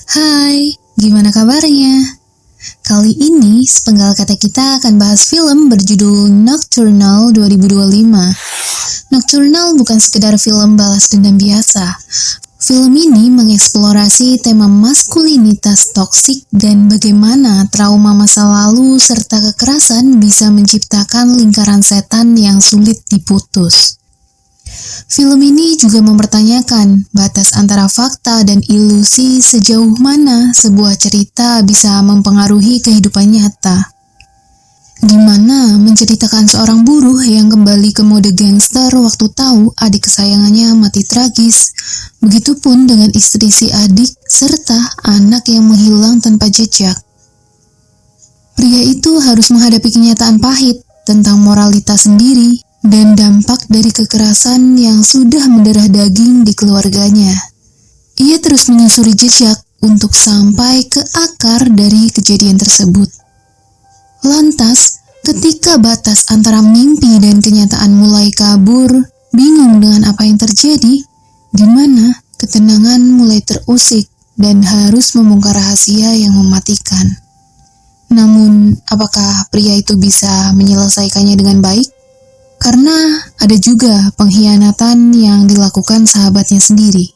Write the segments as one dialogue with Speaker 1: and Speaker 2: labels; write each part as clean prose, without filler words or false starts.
Speaker 1: Hai, gimana kabarnya? Kali ini sepenggal kata kita akan bahas film berjudul Nocturnal 2025. Nocturnal bukan sekedar film balas dendam biasa. Film ini mengeksplorasi tema maskulinitas toksik dan bagaimana trauma masa lalu serta kekerasan bisa menciptakan lingkaran setan yang sulit diputus. Film ini juga mempertanyakan batas antara fakta dan ilusi sejauh mana sebuah cerita bisa mempengaruhi kehidupan nyata. Di mana menceritakan seorang buruh yang kembali ke mode gangster waktu tahu adik kesayangannya mati tragis. Begitupun dengan istri si adik serta anak yang menghilang tanpa jejak. Pria itu harus menghadapi kenyataan pahit tentang moralitas sendiri dan dampak dari kekerasan yang sudah mendarah daging di keluarganya. Ia terus menyusuri jejak untuk sampai ke akar dari kejadian tersebut. Lantas, ketika batas antara mimpi dan kenyataan mulai kabur, bingung dengan apa yang terjadi, di mana ketenangan mulai terusik dan harus membongkar rahasia yang mematikan. Namun, apakah pria itu bisa menyelesaikannya dengan baik? Karena ada juga pengkhianatan yang dilakukan sahabatnya sendiri.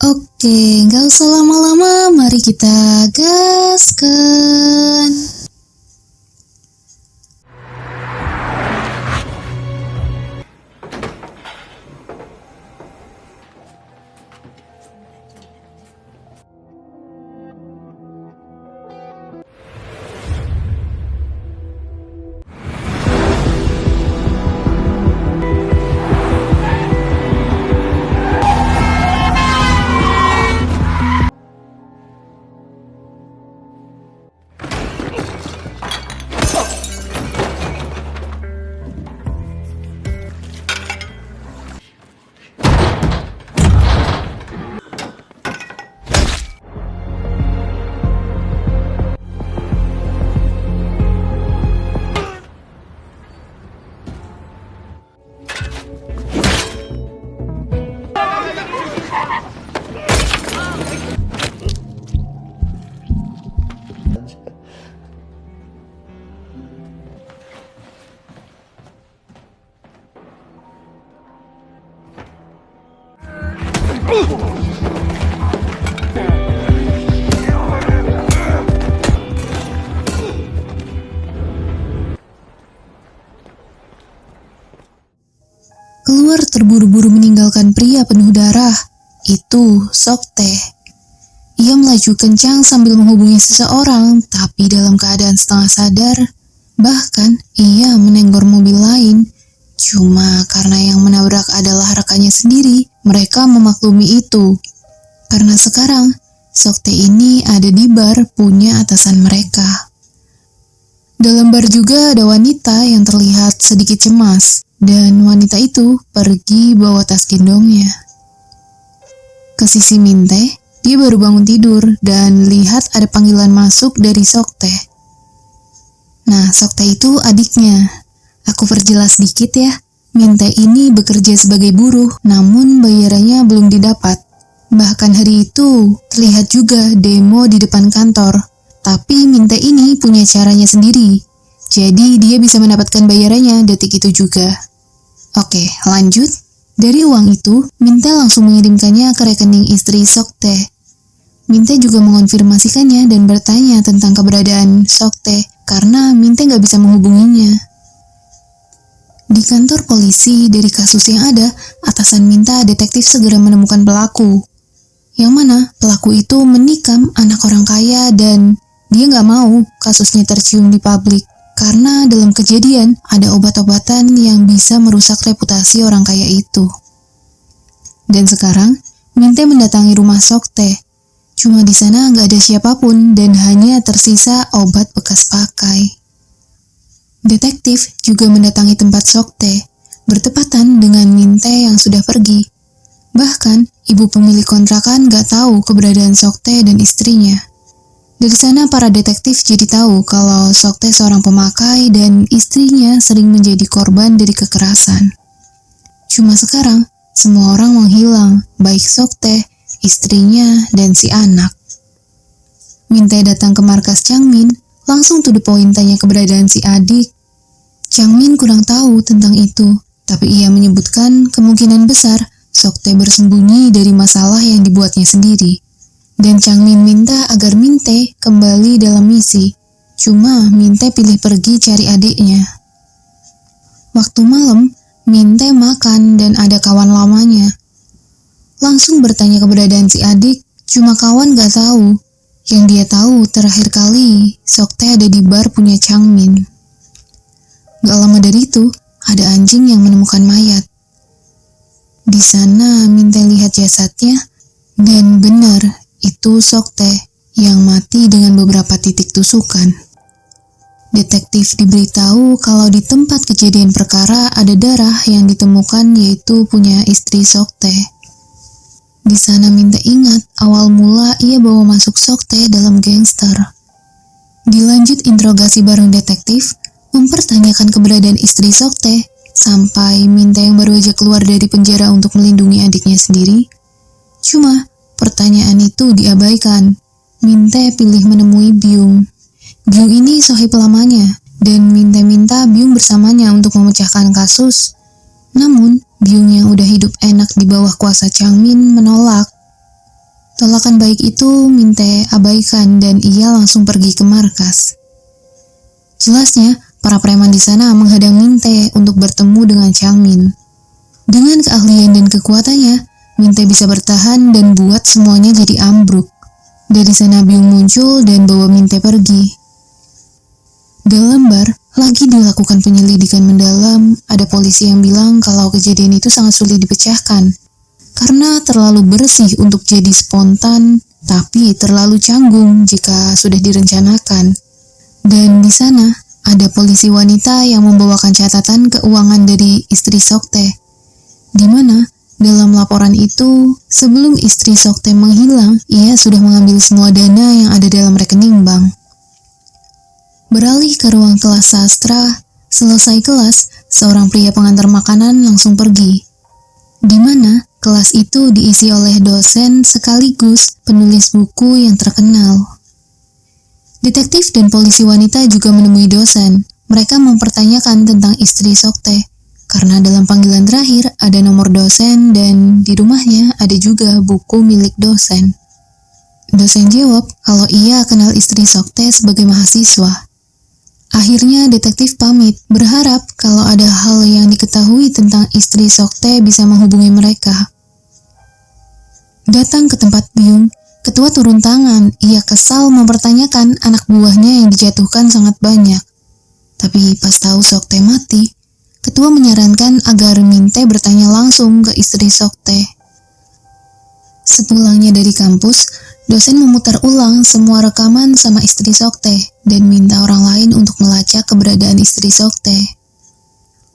Speaker 1: Oke, gak usah lama-lama, mari kita gaskan. Keluar terburu-buru meninggalkan pria penuh darah, itu Soktae. Ia melaju kencang sambil menghubungi seseorang, tapi dalam keadaan setengah sadar. Bahkan, ia menenggor mobil lain. Cuma karena yang menabrak adalah rekannya sendiri, mereka memaklumi itu. Karena sekarang, Soktae ini ada di bar punya atasan mereka. Dalam bar juga ada wanita yang terlihat sedikit cemas. Dan wanita itu pergi bawa tas gendongnya. Ke sisi Minte, dia baru bangun tidur dan lihat ada panggilan masuk dari Soktae. Nah, Soktae itu adiknya. Aku perjelas dikit ya. Minte ini bekerja sebagai buruh, namun bayarannya belum didapat. Bahkan hari itu terlihat juga demo di depan kantor. Tapi Minte ini punya caranya sendiri. Jadi dia bisa mendapatkan bayarannya detik itu juga. Oke, lanjut. Dari uang itu, Minte langsung mengirimkannya ke rekening istri Soktae. Minte juga mengonfirmasikannya dan bertanya tentang keberadaan Soktae karena Minte nggak bisa menghubunginya. Di kantor polisi dari kasus yang ada, atasan minta detektif segera menemukan pelaku. Yang mana pelaku itu menikam anak orang kaya dan dia nggak mau kasusnya tercium di publik. Karena dalam kejadian ada obat-obatan yang bisa merusak reputasi orang kaya itu. Dan sekarang, Minte mendatangi rumah Soktae. Cuma di sana nggak ada siapapun dan hanya tersisa obat bekas pakai. Detektif juga mendatangi tempat Soktae, bertepatan dengan Minte yang sudah pergi. Bahkan, ibu pemilik kontrakan nggak tahu keberadaan Soktae dan istrinya. Dari sana para detektif jadi tahu kalau Soktae seorang pemakai dan istrinya sering menjadi korban dari kekerasan. Cuma sekarang, semua orang menghilang, baik Soktae, istrinya, dan si anak. Min Tae datang ke markas Chang Min, langsung to the point tanya keberadaan si adik. Chang Min kurang tahu tentang itu, tapi ia menyebutkan kemungkinan besar Sok Tae bersembunyi dari masalah yang dibuatnya sendiri. Dan Chang Min minta agar Min Tae kembali dalam misi. Cuma Min Tae pilih pergi cari adiknya. Waktu malam, Min Tae makan dan ada kawan lamanya. Langsung bertanya keberadaan si adik, cuma kawan gak tahu. Yang dia tahu terakhir kali Sok Tae ada di bar punya Chang Min. Gak lama dari itu, ada anjing yang menemukan mayat. Di sana Min Tae lihat jasadnya, dan benar itu Sok Tae yang mati dengan beberapa titik tusukan. Detektif diberitahu kalau di tempat kejadian perkara ada darah yang ditemukan yaitu punya istri Sok Tae. Di sana Min Tae ingat awal mula ia bawa masuk Sok Tae dalam gangster. Dilanjut interogasi bareng detektif, mempertanyakan keberadaan istri Sok Tae, sampai Min Tae yang baru aja keluar dari penjara untuk melindungi adiknya sendiri. Cuma pertanyaan itu diabaikan. Min Tae pilih menemui Byung. Byung ini sohib lamanya, dan Min Tae minta Byung bersamanya untuk memecahkan kasus. Namun, Byung yang udah hidup enak di bawah kuasa Chang Min menolak. Tolakan baik itu Min Tae abaikan dan ia langsung pergi ke markas. Jelasnya, para preman di sana menghadang Min Tae untuk bertemu dengan Chang Min. Dengan keahlian dan kekuatannya, Min Tae bisa bertahan dan buat semuanya jadi ambruk. Dari sana Byung muncul dan bawa Min Tae pergi. Dalam bar, lagi dilakukan penyelidikan mendalam. Ada polisi yang bilang kalau kejadian itu sangat sulit dipecahkan. Karena terlalu bersih untuk jadi spontan, tapi terlalu canggung jika sudah direncanakan. Dan di sana, ada polisi wanita yang membawakan catatan keuangan dari istri Sok Tae. Di mana dalam laporan itu, sebelum istri Sok Tae menghilang, ia sudah mengambil semua dana yang ada dalam rekening bank. Beralih ke ruang kelas sastra, selesai kelas, seorang pria pengantar makanan langsung pergi. Di mana kelas itu diisi oleh dosen sekaligus penulis buku yang terkenal. Detektif dan polisi wanita juga menemui dosen. Mereka mempertanyakan tentang istri Sok Tae. Karena dalam panggilan terakhir ada nomor dosen dan di rumahnya ada juga buku milik dosen. Dosen jawab kalau ia kenal istri Sok Tae sebagai mahasiswa. Akhirnya detektif pamit, berharap kalau ada hal yang diketahui tentang istri Sok Tae bisa menghubungi mereka. Datang ke tempat Byung, ketua turun tangan. Ia kesal mempertanyakan anak buahnya yang dijatuhkan sangat banyak. Tapi pas tahu Sok Tae mati, ketua menyarankan agar Min Tae bertanya langsung ke istri Sok Tae. Sepulangnya dari kampus, dosen memutar ulang semua rekaman sama istri Sok Tae dan minta orang lain untuk melacak keberadaan istri Sok Tae.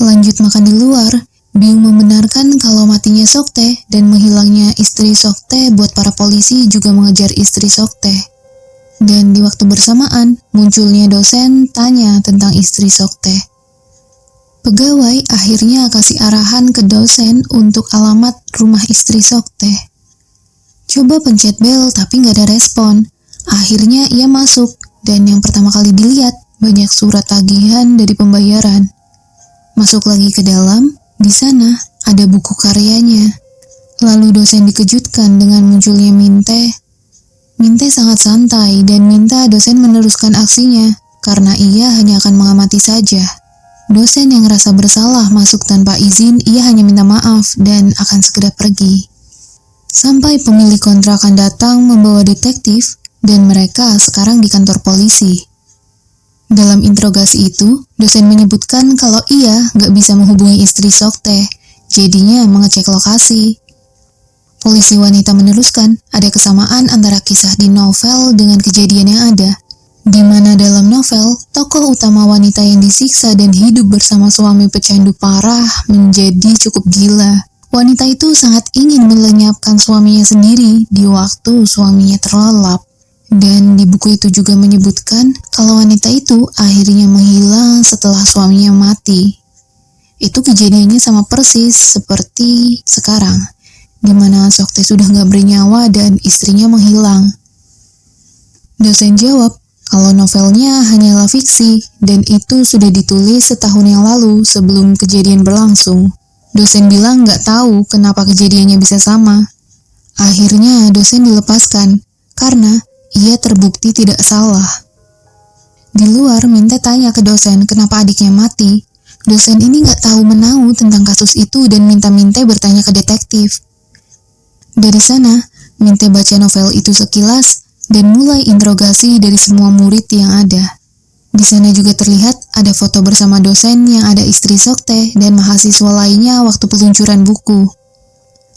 Speaker 1: Lanjut makan di luar, Byung membenarkan kalau matinya Sok Tae dan menghilangnya istri Sok Tae buat para polisi juga mengejar istri Sok Tae. Dan di waktu bersamaan, munculnya dosen tanya tentang istri Sok Tae. Pegawai akhirnya kasih arahan ke dosen untuk alamat rumah istri Sok Tae. Coba pencet bel tapi nggak ada respon. Akhirnya ia masuk dan yang pertama kali dilihat banyak surat tagihan dari pembayaran. Masuk lagi ke dalam, di sana ada buku karyanya. Lalu dosen dikejutkan dengan munculnya Min Tae. Min Tae sangat santai dan minta dosen meneruskan aksinya karena ia hanya akan mengamati saja. Dosen yang rasa bersalah masuk tanpa izin, ia hanya minta maaf dan akan segera pergi. Sampai pemilik kontrakan datang membawa detektif dan mereka sekarang di kantor polisi. Dalam interogasi itu, dosen menyebutkan kalau ia nggak bisa menghubungi istri Sok Tae, jadinya mengecek lokasi. Polisi wanita meneruskan ada kesamaan antara kisah di novel dengan kejadian yang ada. Di mana dalam novel, tokoh utama wanita yang disiksa dan hidup bersama suami pecandu parah menjadi cukup gila. Wanita itu sangat ingin melenyapkan suaminya sendiri di waktu suaminya terlelap. Dan di buku itu juga menyebutkan kalau wanita itu akhirnya menghilang setelah suaminya mati. Itu kejadiannya sama persis seperti sekarang. di mana Sokte sudah nggak bernyawa dan istrinya menghilang. Dosen jawab kalau novelnya hanyalah fiksi dan itu sudah ditulis setahun yang lalu sebelum kejadian berlangsung. Dosen bilang nggak tahu kenapa kejadiannya bisa sama. Akhirnya dosen dilepaskan karena ia terbukti tidak salah. Di luar, Minte tanya ke dosen kenapa adiknya mati. Dosen ini nggak tahu menahu tentang kasus itu dan minta Minte bertanya ke detektif. Dari sana, Minte baca novel itu sekilas dan mulai interogasi dari semua murid yang ada. Di sana juga terlihat ada foto bersama dosen yang ada istri Sokte dan mahasiswa lainnya waktu peluncuran buku.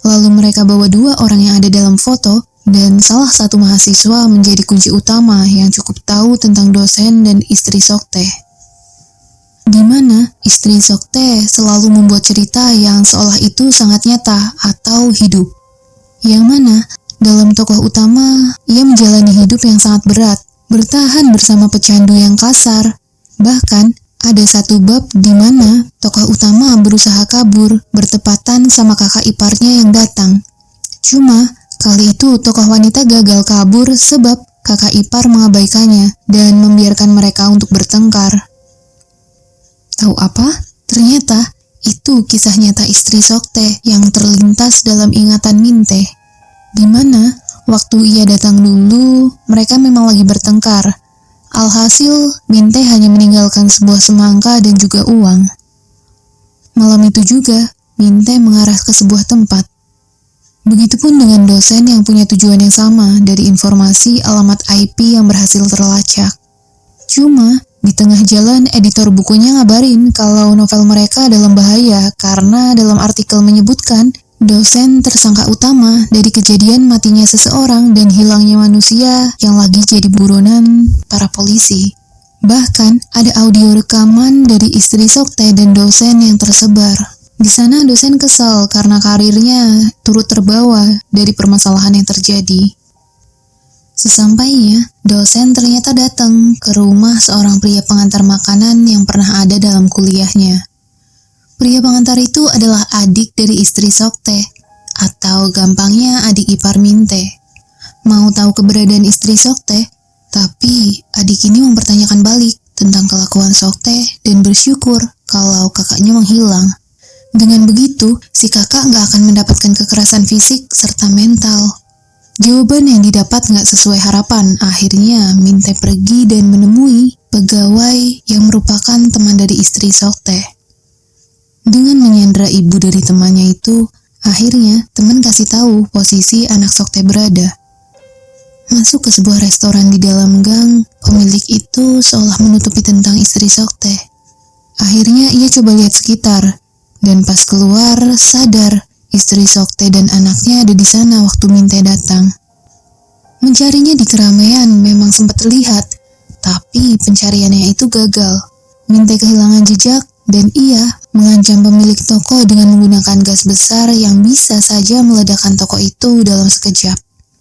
Speaker 1: Lalu mereka bawa 2 orang yang ada dalam foto dan salah satu mahasiswa menjadi kunci utama yang cukup tahu tentang dosen dan istri Sokte. Di mana istri Sokte selalu membuat cerita yang seolah itu sangat nyata atau hidup. Yang mana dalam tokoh utama, ia menjalani hidup yang sangat berat, bertahan bersama pecandu yang kasar. Bahkan, ada satu bab di mana tokoh utama berusaha kabur bertepatan sama kakak iparnya yang datang. Cuma, kali itu tokoh wanita gagal kabur sebab kakak ipar mengabaikannya dan membiarkan mereka untuk bertengkar. Tahu apa? Ternyata itu kisah nyata istri Sokte yang terlintas dalam ingatan Minte. Di mana waktu ia datang dulu, mereka memang lagi bertengkar. Alhasil, Minte hanya meninggalkan sebuah semangka dan juga uang. Malam itu juga, Minte mengarah ke sebuah tempat. Begitupun dengan dosen yang punya tujuan yang sama dari informasi alamat IP yang berhasil terlacak. Cuma, di tengah jalan editor bukunya ngabarin kalau novel mereka dalam bahaya karena dalam artikel menyebutkan dosen tersangka utama dari kejadian matinya seseorang dan hilangnya manusia yang lagi jadi buronan para polisi. Bahkan ada audio rekaman dari istri Sokte dan dosen yang tersebar. Di sana dosen kesal karena karirnya turut terbawa dari permasalahan yang terjadi. Sesampainya, dosen ternyata datang ke rumah seorang pria pengantar makanan yang pernah ada dalam kuliahnya. Pria pengantar itu adalah adik dari istri Sokte, atau gampangnya adik ipar Minte. Mau tahu keberadaan istri Sokte, tapi adik ini mempertanyakan balik tentang kelakuan Sokte dan bersyukur kalau kakaknya menghilang. Dengan begitu, si kakak nggak akan mendapatkan kekerasan fisik serta mental. Jawaban yang didapat nggak sesuai harapan. Akhirnya, Minte pergi dan menemui pegawai yang merupakan teman dari istri Sokte. Dengan menyandra ibu dari temannya itu, akhirnya teman kasih tahu posisi anak Sokte berada. Masuk ke sebuah restoran di dalam gang, pemilik itu seolah menutupi tentang istri Sokte. Akhirnya ia coba lihat sekitar, dan pas keluar sadar istri Sokte dan anaknya ada di sana waktu Minte datang. Mencarinya di keramaian memang sempat terlihat, tapi pencariannya itu gagal. Minte kehilangan jejak dan ia mengancam pemilik toko dengan menggunakan gas besar yang bisa saja meledakkan toko itu dalam sekejap.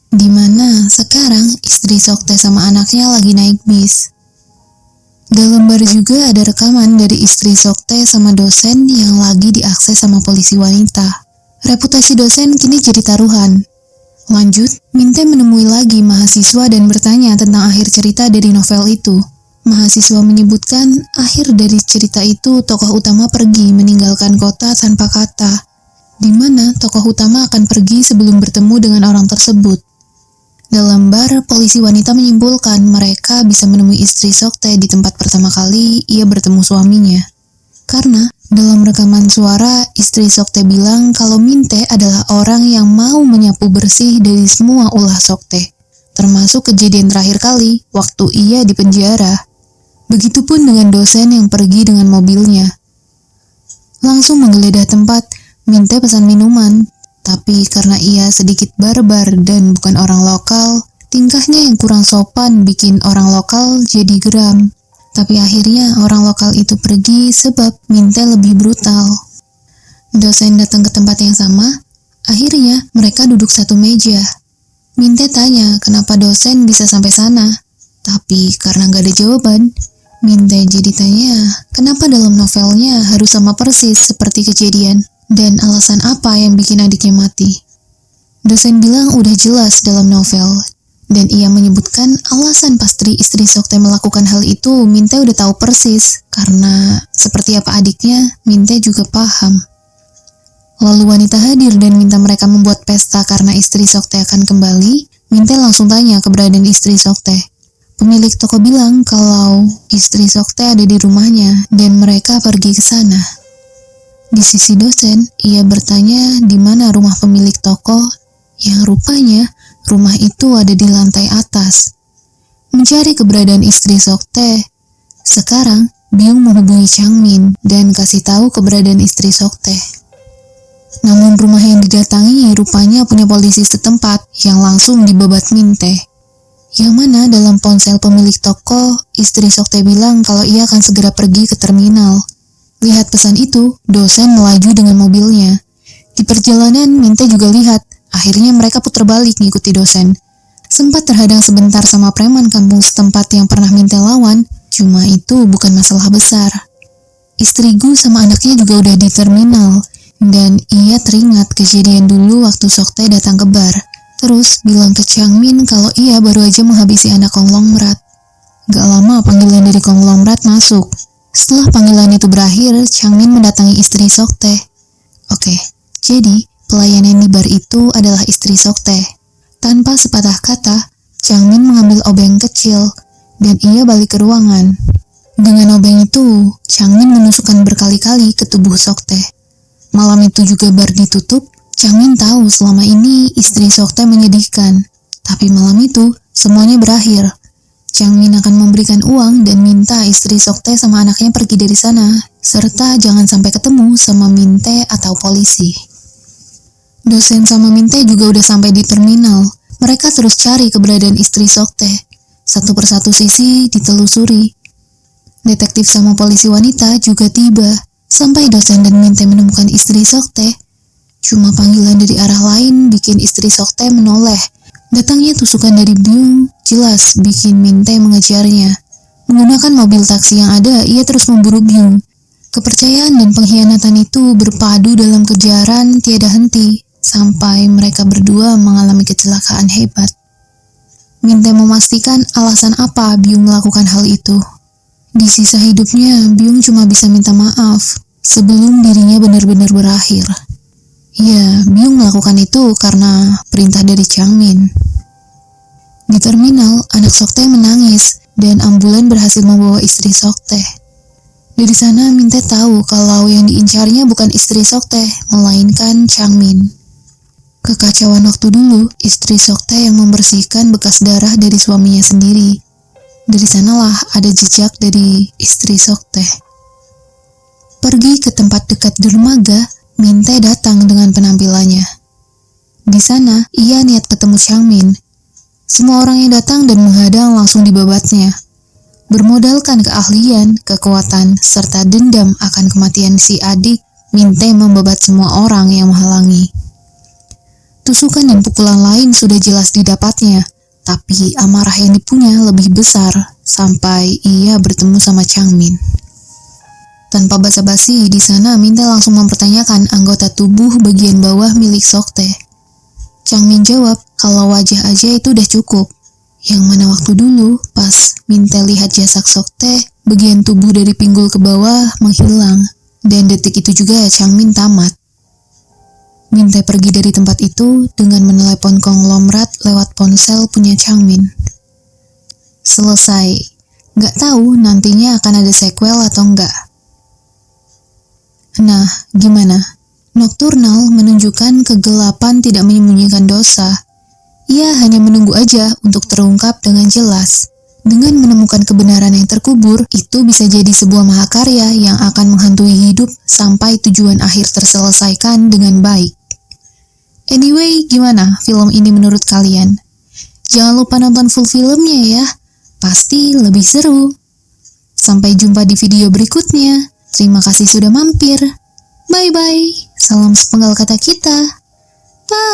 Speaker 1: Di mana sekarang istri Sokte sama anaknya lagi naik bis. Dalam bar juga ada rekaman dari istri Sokte sama dosen yang lagi diakses sama polisi wanita. Reputasi dosen kini jadi taruhan. Lanjut, Minte menemui lagi mahasiswa dan bertanya tentang akhir cerita dari novel itu. Mahasiswa menyebutkan akhir dari cerita itu tokoh utama pergi meninggalkan kota tanpa kata, di mana tokoh utama akan pergi sebelum bertemu dengan orang tersebut. Dalam bar, polisi wanita menyimpulkan mereka bisa menemui istri Sokte di tempat pertama kali ia bertemu suaminya. Karena dalam rekaman suara, istri Sokte bilang kalau Minte adalah orang yang mau menyapu bersih dari semua ulah Sokte, termasuk kejadian terakhir kali waktu ia di penjara. Begitupun dengan dosen yang pergi dengan mobilnya. Langsung menggeledah tempat, Minte pesan minuman, tapi karena ia sedikit barbar dan bukan orang lokal, tingkahnya yang kurang sopan bikin orang lokal jadi geram. Tapi akhirnya orang lokal itu pergi sebab Minte lebih brutal. Dosen datang ke tempat yang sama, akhirnya mereka duduk satu meja. Minte tanya kenapa dosen bisa sampai sana, tapi karena gak ada jawaban, Minte jadi tanya kenapa dalam novelnya harus sama persis seperti kejadian, dan alasan apa yang bikin adiknya mati. Dosen bilang udah jelas dalam novel. Dan ia menyebutkan alasan pasti istri Sokte melakukan hal itu Minte udah tahu persis. Karena seperti apa adiknya, Minte juga paham. Lalu wanita hadir dan minta mereka membuat pesta karena istri Sokte akan kembali. Minte langsung tanya keberadaan istri Sokte. Pemilik toko bilang kalau istri Sokte ada di rumahnya dan mereka pergi ke sana. Di sisi dosen, ia bertanya di mana rumah pemilik toko, yang rupanya rumah itu ada di lantai atas. Mencari keberadaan istri Sokte. Sekarang, Byung menghubungi Changmin dan kasih tahu keberadaan istri Sokte. Namun rumah yang didatangi rupanya punya polisi setempat yang langsung dibabat Minte. Yang mana dalam ponsel pemilik toko, istri Sokte bilang kalau ia akan segera pergi ke terminal. Lihat pesan itu, dosen melaju dengan mobilnya. Di perjalanan, Minte juga lihat. Akhirnya mereka putar balik ngikuti dosen. Sempat terhadang sebentar sama preman kampung setempat yang pernah Minte lawan, cuma itu bukan masalah besar. Istri Gu sama anaknya juga udah di terminal, dan ia teringat kejadian dulu waktu Sokte datang ke bar. Terus bilang ke Changmin kalau ia baru aja menghabisi anak konglomerat. Gak lama panggilan dari konglomerat masuk. Setelah panggilan itu berakhir, Changmin mendatangi istri Sokte. Oke, jadi pelayanan di bar itu adalah istri Sokte. Tanpa sepatah kata, Changmin mengambil obeng kecil dan ia balik ke ruangan. Dengan obeng itu, Changmin menusukkan berkali-kali ke tubuh Sokte. Malam itu juga bar ditutup. Changmin tahu selama ini istri Sokte menyedihkan. Tapi malam itu, semuanya berakhir. Changmin akan memberikan uang dan minta istri Sokte sama anaknya pergi dari sana, serta jangan sampai ketemu sama Minte atau polisi. Dosen sama Minte juga udah sampai di terminal. Mereka terus cari keberadaan istri Sokte. Satu persatu sisi ditelusuri. Detektif sama polisi wanita juga tiba. Sampai dosen dan Minte menemukan istri Sokte. Cuma panggilan dari arah lain bikin istri Sokte menoleh. Datangnya tusukan dari Byung jelas bikin Minte mengejarnya. Menggunakan mobil taksi yang ada, ia terus memburu Byung. Kepercayaan dan pengkhianatan itu berpadu dalam kejaran tiada henti. Sampai mereka berdua mengalami kecelakaan hebat. Minte memastikan alasan apa Byung melakukan hal itu. Di sisa hidupnya, Byung cuma bisa minta maaf sebelum dirinya benar-benar berakhir. Ya, Byung melakukan itu karena perintah dari Changmin. Di terminal, anak Sokte menangis dan ambulan berhasil membawa istri Sokte. Dari sana, Minte tahu kalau yang diincarnya bukan istri Sokte, melainkan Changmin. Kekacauan waktu dulu, istri Sokte yang membersihkan bekas darah dari suaminya sendiri. Dari sanalah ada jejak dari istri Sokte. Pergi ke tempat dekat dermaga, Minte datang dengan penampilannya. Di sana, ia niat ketemu Changmin. Semua orang yang datang dan menghadang langsung dibabatnya. Bermodalkan keahlian, kekuatan, serta dendam akan kematian si adik, Minte membabat semua orang yang menghalangi. Tusukan dan pukulan lain sudah jelas didapatnya, tapi amarah yang dipunya lebih besar sampai ia bertemu sama Changmin. Tanpa basa-basi, di sana Minte langsung mempertanyakan anggota tubuh bagian bawah milik Sokte. Changmin jawab kalau wajah aja itu udah cukup. Yang mana waktu dulu pas Minte lihat jasad Sokte, bagian tubuh dari pinggul ke bawah menghilang. Dan detik itu juga Changmin tamat. Minte pergi dari tempat itu dengan menelepon konglomerat lewat ponsel punya Changmin. Selesai. Gak tahu nantinya akan ada sequel atau enggak. Nah, gimana? Nocturnal menunjukkan kegelapan tidak menyembunyikan dosa. Ia hanya menunggu aja untuk terungkap dengan jelas. Dengan menemukan kebenaran yang terkubur, itu bisa jadi sebuah mahakarya yang akan menghantui hidup sampai tujuan akhir terselesaikan dengan baik. Anyway, gimana film ini menurut kalian? Jangan lupa nonton full filmnya ya, pasti lebih seru. Sampai jumpa di video berikutnya. Terima kasih sudah mampir. Bye-bye. Salam sepenggal kata kita. Bye.